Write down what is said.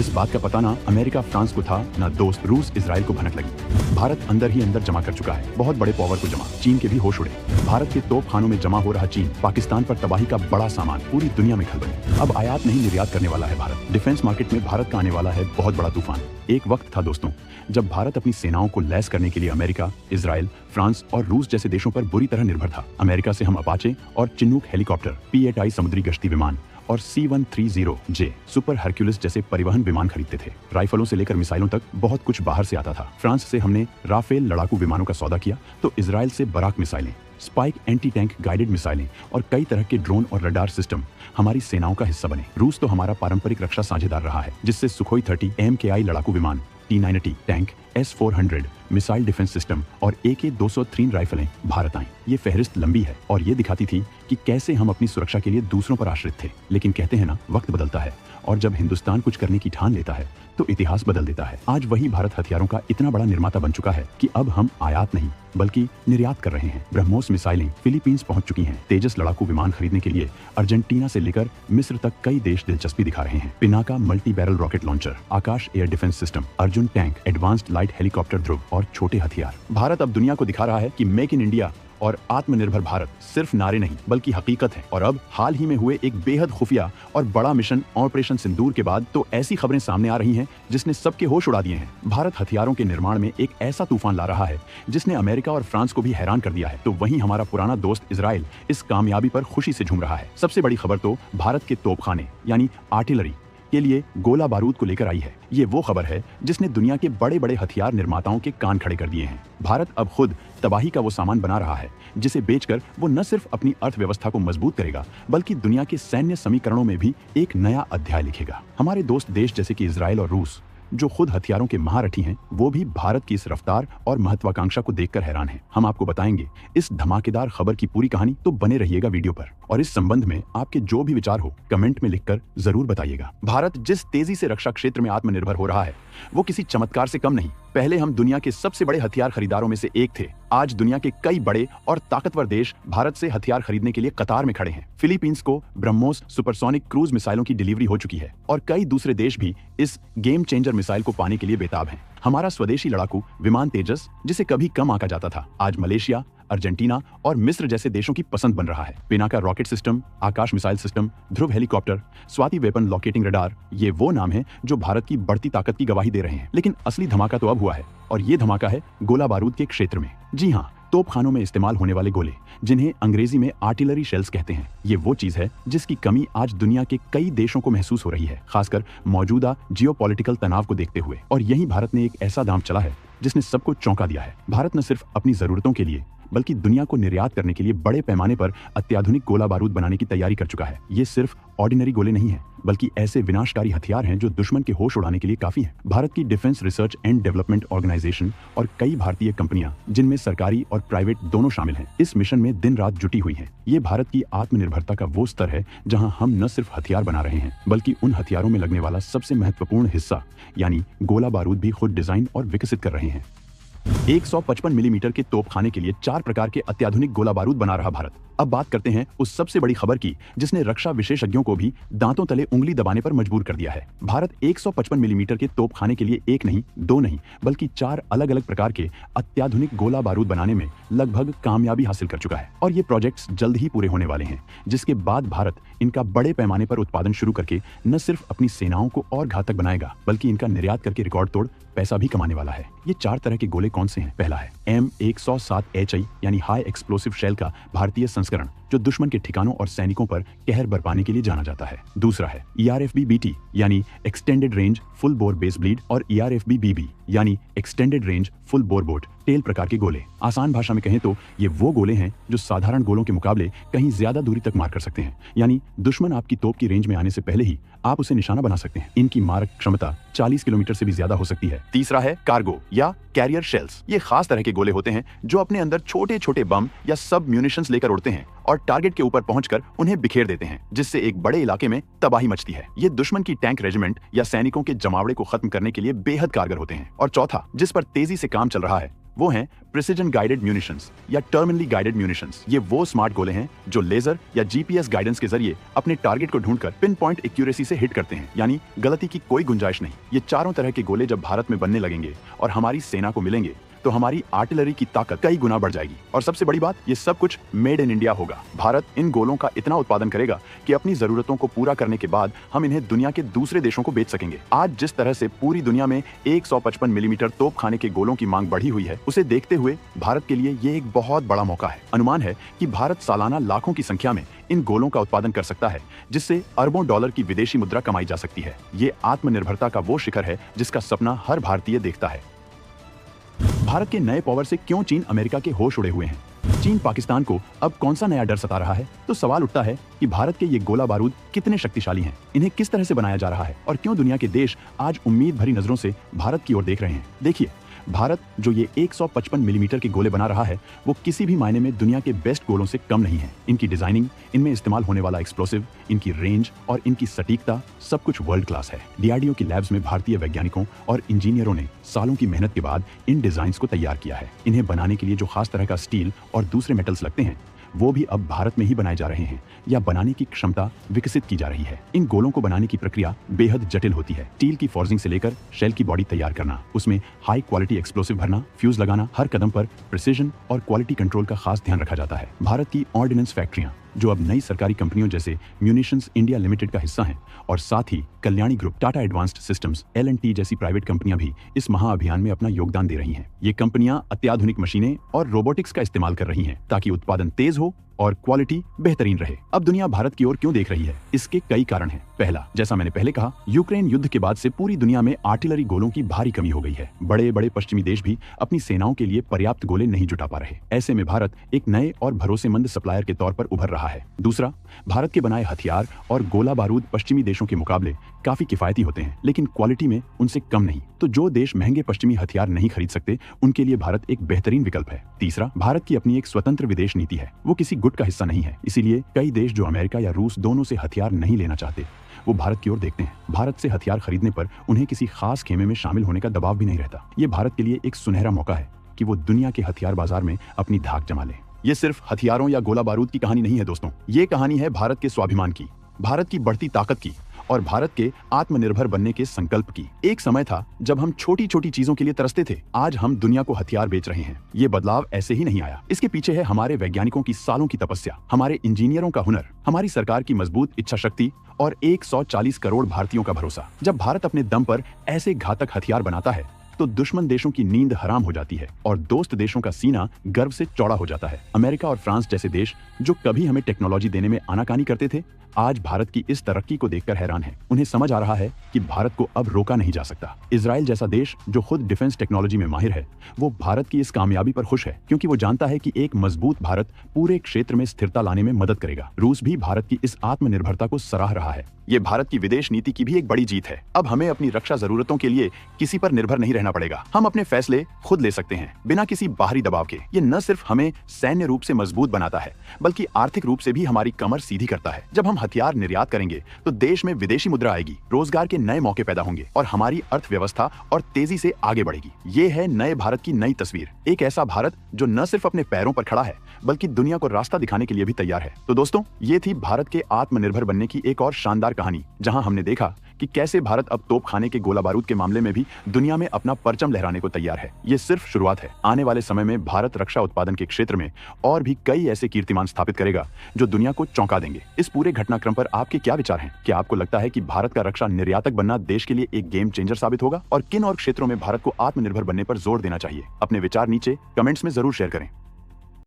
इस बात का पता ना अमेरिका फ्रांस को था, ना दोस्त रूस इजराइल को भनक लगी। भारत अंदर ही अंदर जमा कर चुका है, बहुत बड़े पावर को जमा। चीन के भी होश उड़े। भारत के तोप खानों में जमा हो रहा चीन पाकिस्तान पर तबाही का बड़ा सामान पूरी दुनिया में खलबली। अब आयात नहीं निर्यात करने वाला है भारत। डिफेंस मार्केट में भारत का आने वाला है बहुत बड़ा तूफान। एक वक्त था दोस्तों जब भारत अपनी सेनाओं को लैस करने के लिए अमेरिका, इजराइल, फ्रांस और रूस जैसे देशों पर बुरी तरह निर्भर था। अमेरिका से हम अपाचे और चिनूक हेलीकॉप्टर, P-8I समुद्री गश्ती विमान और C-130J सुपर हरक्यूलिस जैसे परिवहन विमान खरीदते थे। राइफलों से लेकर मिसाइलों तक बहुत कुछ बाहर से आता था। फ्रांस से हमने राफेल लड़ाकू विमानों का सौदा किया तो इजराइल से बराक मिसाइलें, स्पाइक एंटी टैंक गाइडेड मिसाइलें और कई तरह के ड्रोन और रडार सिस्टम हमारी सेनाओं का हिस्सा बने। रूस तो हमारा पारंपरिक रक्षा साझेदार रहा है, जिससे सुखोई 30 MKI लड़ाकू विमान, T-90 tank, S-400 missile defence system और AK-203 राइफलें भारत आईं। ये फहरिस्त लंबी है और ये दिखाती थी कि कैसे हम अपनी सुरक्षा के लिए दूसरों पर आश्रित थे। लेकिन कहते हैं ना, वक्त बदलता है और जब हिंदुस्तान कुछ करने की ठान लेता है तो इतिहास बदल देता है। आज वही भारत हथियारों का इतना बड़ा निर्माता बन चुका है कि अब हम आयात नहीं बल्कि निर्यात कर रहे हैं। ब्रह्मोस मिसाइलें फिलीपींस पहुंच चुकी हैं। तेजस लड़ाकू विमान खरीदने के लिए अर्जेंटीना से लेकर मिस्र तक कई देश दिलचस्पी दिखा रहे हैं। Pinaka multi barrel rocket launcher, Akash air defence system, Arjun tank, advanced light helicopter, Dhruv और छोटे हथियार। भारत अब दुनिया को दिखा रहा है कि मेक इन इंडिया और आत्मनिर्भर भारत सिर्फ नारे नहीं बल्कि हकीकत है। और अब हाल ही में हुए एक बेहद खुफिया और बड़ा मिशन ऑपरेशन सिंदूर के बाद तो ऐसी खबरें सामने आ रही हैं जिसने सबके होश उड़ा दिए हैं। भारत हथियारों के निर्माण में एक ऐसा तूफान ला रहा है जिसने अमेरिका और फ्रांस को भी हैरान कर दिया है। तो वहीं हमारा पुराना दोस्त इजराइल इस कामयाबी पर खुशी से झूम रहा है। सबसे बड़ी खबर तो भारत के तोपखाने यानी आर्टिलरी के लिए गोला बारूद को लेकर आई है। ये वो खबर है जिसने दुनिया के बड़े बड़े हथियार निर्माताओं के कान खड़े कर दिए हैं। भारत अब खुद तबाही का वो सामान बना रहा है जिसे बेचकर वो न सिर्फ अपनी अर्थव्यवस्था को मजबूत करेगा बल्कि दुनिया के सैन्य समीकरणों में भी एक नया अध्याय लिखेगा। हमारे दोस्त देश जैसे कि इजराइल और रूस जो खुद हथियारों के महारथी हैं, वो भी भारत की इस रफ्तार और महत्वाकांक्षा को देखकर हैरान हैं। हम आपको बताएंगे इस धमाकेदार खबर की पूरी कहानी, तो बने रहिएगा वीडियो पर। और इस संबंध में आपके जो भी विचार हो कमेंट में लिखकर जरूर बताइएगा। भारत जिस तेजी से रक्षा क्षेत्र में आत्मनिर्भर हो रहा है वो किसी चमत्कार से कम नहीं। पहले हम दुनिया के सबसे बड़े हथियार खरीदारों में से एक थे। आज दुनिया के कई बड़े और ताकतवर देश भारत से हथियार खरीदने के लिए कतार में खड़े हैं। फिलीपींस को ब्रह्मोस सुपरसोनिक क्रूज मिसाइलों की डिलीवरी हो चुकी है और कई दूसरे देश भी इस गेम चेंजर मिसाइल को पाने के लिए बेताब हैं। हमारा स्वदेशी लड़ाकू विमान तेजस, जिसे कभी कम आंका जाता था, आज मलेशिया, अर्जेंटीना और मिस्र जैसे देशों की पसंद बन रहा है। Pinaka rocket system, Akash missile system, Dhruv helicopter, Swathi weapon locating radar, ये वो नाम हैं जो भारत की बढ़ती ताकत की गवाही दे रहे हैं। लेकिन असली धमाका तो अब हुआ है और ये धमाका है गोला बारूद के क्षेत्र में। जी हाँ, तोपखानों में इस्तेमाल होने वाले गोले, जिन्हें अंग्रेजी में आर्टिलरी शेल्स कहते हैं। ये वो चीज है जिसकी कमी आज दुनिया के कई देशों को महसूस हो रही है, खासकर मौजूदा जियोपॉलिटिकल तनाव को देखते हुए। और यही भारत ने एक ऐसा दांव चला है जिसने सबको चौंका दिया है। भारत न सिर्फ अपनी जरूरतों के लिए बल्कि दुनिया को निर्यात करने के लिए बड़े पैमाने पर अत्याधुनिक गोला बारूद बनाने की तैयारी कर चुका है। ये सिर्फ ऑर्डिनरी गोले नहीं हैं बल्कि ऐसे विनाशकारी हथियार हैं जो दुश्मन के होश उड़ाने के लिए काफी हैं। भारत की defence research and development organisation और कई भारतीय कंपनियां, जिनमें सरकारी और प्राइवेट दोनों शामिल हैं, इस मिशन में दिन रात जुटी हुई हैं। ये भारत की आत्मनिर्भरता का वो स्तर है जहां हम न सिर्फ हथियार बना रहे हैं बल्कि उन हथियारों में लगने वाला सबसे महत्वपूर्ण हिस्सा यानी गोला बारूद भी खुद डिजाइन और विकसित कर रहे हैं। 155 मिलीमीटर के तोपखाने के लिए 4 प्रकार के अत्याधुनिक गोला बारूद बना रहा भारत। अब बात करते हैं उस सबसे बड़ी खबर की जिसने रक्षा विशेषज्ञों को भी दांतों तले उंगली दबाने पर मजबूर कर दिया है। भारत 155 मिलीमीटर के तोपखाने के लिए एक नहीं, दो नहीं बल्कि 4 अलग अलग प्रकार के अत्याधुनिक गोला बारूद बनाने में लगभग कामयाबी हासिल कर चुका है। और ये प्रोजेक्ट्स जल्द ही पूरे होने वाले हैं, जिसके बाद भारत इनका बड़े पैमाने पर उत्पादन शुरू करके न सिर्फ अपनी सेनाओं को और घातक बनाएगा बल्कि इनका निर्यात करके रिकॉर्ड तोड़ पैसा भी कमाने वाला है। ये 4 तरह के गोले कौन से हैं? पहला है M107HI यानी हाई एक्सप्लोसिव शेल का भारतीय संस्करण, जो दुश्मन के ठिकानों और सैनिकों पर कहर बरपाने के लिए जाना जाता है। दूसरा है ERFB-BT यानी extended range full bore base bleed और ERFB-BB यानी extended range full bore boat tail प्रकार के गोले। आसान भाषा में कहें तो ये वो गोले हैं जो साधारण गोलों के मुकाबले कहीं ज्यादा दूरी तक मार कर सकते हैं, यानी दुश्मन आपकी तोप की रेंज में आने से पहले ही आप उसे निशाना बना सकते हैं। इनकी मारक क्षमता 40 किलोमीटर से भी ज्यादा हो सकती है। तीसरा है कार्गो या कैरियर शेल्स। ये खास तरह के गोले होते हैं जो अपने अंदर छोटे छोटे बम या सब म्यूनिशंस लेकर उड़ते हैं और टारगेट के ऊपर पहुंचकर उन्हें बिखेर देते हैं, जिससे एक बड़े इलाके में तबाही मचती है। ये दुश्मन की टैंक रेजिमेंट या सैनिकों के जमावड़े को खत्म करने के लिए बेहद कारगर होते हैं। और चौथा, जिस पर तेजी से काम चल रहा है, वो हैं प्रिसिजन गाइडेड म्यूनिशंस या टर्मिनली गाइडेड म्यूनिशंस। ये वो स्मार्ट गोले हैं जो लेजर या जीपीएस गाइडेंस के जरिए अपने टारगेट को ढूंढकर पिन पॉइंट एक्यूरेसी से हिट करते हैं, यानी गलती की कोई गुंजाइश नहीं। ये चारों तरह के गोले जब भारत में बनने लगेंगे और हमारी सेना को मिलेंगे तो हमारी आर्टिलरी की ताकत कई गुना बढ़ जाएगी। और सबसे बड़ी बात, ये सब कुछ मेड इन इंडिया होगा। भारत इन गोलों का इतना उत्पादन करेगा कि अपनी जरूरतों को पूरा करने के बाद हम इन्हें दुनिया के दूसरे देशों को बेच सकेंगे। आज जिस तरह से पूरी दुनिया में 155 मिलीमीटर तोपखाने के गोलों की मांग बढ़ी हुई है, उसे देखते हुए भारत के लिए ये एक बहुत बड़ा मौका है। अनुमान है कि भारत सालाना लाखों की संख्या में इन गोलों का उत्पादन कर सकता है, जिससे अरबों डॉलर की विदेशी मुद्रा कमाई जा सकती है। ये आत्मनिर्भरता का वो शिखर है जिसका सपना हर भारतीय देखता है। भारत के नए पावर से क्यों चीन अमेरिका के होश उड़े हुए हैं? चीन पाकिस्तान को अब कौन सा नया डर सता रहा है? तो सवाल उठता है कि भारत के ये गोला बारूद कितने शक्तिशाली हैं, इन्हें किस तरह से बनाया जा रहा है और क्यों दुनिया के देश आज उम्मीद भरी नजरों से भारत की ओर देख रहे हैं। देखिए, भारत जो ये 155 मिलीमीटर के गोले बना रहा है, वो किसी भी मायने में दुनिया के बेस्ट गोलों से कम नहीं है। इनकी डिजाइनिंग, इनमें इस्तेमाल होने वाला एक्सप्लोसिव, इनकी रेंज और इनकी सटीकता, सब कुछ वर्ल्ड क्लास है। डीआरडीओ की लैब्स में भारतीय वैज्ञानिकों और इंजीनियरों ने सालों की मेहनत के बाद इन डिजाइन्स को तैयार किया है। इन्हें बनाने के लिए जो खास तरह का स्टील और दूसरे मेटल्स लगते हैं, वो भी अब भारत में ही बनाए जा रहे हैं या बनाने की क्षमता विकसित की जा रही है। इन गोलों को बनाने की प्रक्रिया बेहद जटिल होती है। स्टील की फॉर्जिंग से लेकर शेल की बॉडी तैयार करना, उसमें हाई क्वालिटी एक्सप्लोसिव भरना, फ्यूज लगाना, हर कदम पर प्रिसीजन और क्वालिटी कंट्रोल का खास ध्यान रखा जाता है। भारत की ऑर्डिनेंस फैक्ट्रियां, जो अब नई सरकारी कंपनियों जैसे म्यूनिशंस इंडिया लिमिटेड का हिस्सा हैं, और साथ ही Kalyani group, Tata advanced systems, L&T जैसी प्राइवेट कंपनियां भी इस महाअभियान में अपना योगदान दे रही हैं। ये कंपनियां अत्याधुनिक मशीनें और रोबोटिक्स का इस्तेमाल कर रही हैं ताकि उत्पादन तेज हो और क्वालिटी बेहतरीन रहे। अब दुनिया भारत की ओर क्यों देख रही है? इसके कई कारण हैं। पहला, जैसा मैंने पहले कहा, यूक्रेन युद्ध के बाद से पूरी दुनिया में आर्टिलरी गोलों की भारी कमी हो गई है। बड़े बड़े पश्चिमी देश भी अपनी सेनाओं के लिए पर्याप्त गोले नहीं जुटा पा रहे। ऐसे में भारत एक नए और भरोसेमंद सप्लायर के तौर पर उभर रहा है। दूसरा, भारत के बनाए हथियार और गोला बारूद पश्चिमी देशों के मुकाबले काफी किफायती होते हैं, लेकिन क्वालिटी में उनसे कम नहीं। तो जो देश महंगे पश्चिमी हथियार नहीं खरीद सकते, उनके लिए भारत एक बेहतरीन विकल्प है। तीसरा, भारत की अपनी एक स्वतंत्र विदेश नीति है। वो किसी गुट का हिस्सा नहीं है। इसीलिए कई देश जो अमेरिका या रूस दोनों से हथियार नहीं लेना चाहते, वो भारत की ओर देखते हैं। भारत से हथियार खरीदने पर उन्हें किसी खास खेमे में शामिल होने का दबाव भी नहीं रहता। ये भारत के लिए एक सुनहरा मौका है कि वो दुनिया के हथियार बाजार में अपनी धाक जमा ले। ये सिर्फ हथियारों या गोला बारूद की कहानी नहीं है दोस्तों, ये कहानी है भारत के स्वाभिमान की, भारत की बढ़ती ताकत की और भारत के आत्मनिर्भर बनने के संकल्प की। एक समय था जब हम छोटी छोटी चीजों के लिए तरसते थे, आज हम दुनिया को हथियार बेच रहे हैं। ये बदलाव ऐसे ही नहीं आया। इसके पीछे है हमारे वैज्ञानिकों की सालों की तपस्या, हमारे इंजीनियरों का हुनर, हमारी सरकार की मजबूत इच्छा शक्ति और 140 करोड़ भारतीयों का भरोसा। जब भारत अपने दम पर ऐसे घातक हथियार बनाता है तो दुश्मन देशों की नींद हराम हो जाती है और दोस्त देशों का सीना गर्व से चौड़ा हो जाता है। अमेरिका और फ्रांस जैसे देश जो कभी हमें टेक्नोलॉजी देने में आनाकानी करते थे, आज भारत की इस तरक्की को देखकर हैरान है। उन्हें समझ आ रहा है कि भारत को अब रोका नहीं जा सकता। इजराइल जैसा देश जो खुद डिफेंस टेक्नोलॉजी में माहिर है, वो भारत की इस कामयाबी पर खुश है, क्योंकि वो जानता है कि एक मजबूत भारत पूरे क्षेत्र में स्थिरता लाने में मदद करेगा। रूस भी भारत की इस आत्मनिर्भरता को सराह रहा है। ये भारत की विदेश नीति की भी एक बड़ी जीत है। अब हमें अपनी रक्षा जरूरतों के लिए किसी पर निर्भर नहीं रहना पड़ेगा। हम अपने फैसले खुद ले सकते हैं बिना किसी बाहरी दबाव के। ये न सिर्फ हमें सैन्य रूप से मजबूत बनाता है, बल्कि आर्थिक रूप से भी हमारी कमर सीधी करता है। जब हम हथियार निर्यात करेंगे तो देश में विदेशी मुद्रा आएगी, रोजगार के नए मौके पैदा होंगे और हमारी अर्थव्यवस्था और तेजी से आगे बढ़ेगी। ये है नए भारत की नई तस्वीर, एक ऐसा भारत जो न सिर्फ अपने पैरों पर खड़ा है, बल्कि दुनिया को रास्ता दिखाने के लिए भी तैयार है। तो दोस्तों, ये थी भारत के आत्मनिर्भर बनने की एक और शानदार कहानी, जहां हमने देखा कि कैसे भारत अब तोप खाने के गोला बारूद के मामले में भी दुनिया में अपना परचम लहराने को तैयार है। ये सिर्फ शुरुआत है। आने वाले समय में भारत रक्षा उत्पादन के क्षेत्र में और भी कई ऐसे कीर्तिमान स्थापित करेगा जो दुनिया को चौंका देंगे। इस पूरे घटनाक्रम पर आपके क्या विचार हैं? क्या आपको लगता है कि भारत का रक्षा निर्यातक बनना देश के लिए एक गेम चेंजर साबित होगा? और किन और क्षेत्रों में भारत को आत्मनिर्भर बनने पर जोर देना चाहिए? अपने विचार नीचे कमेंट्स में जरूर शेयर करें।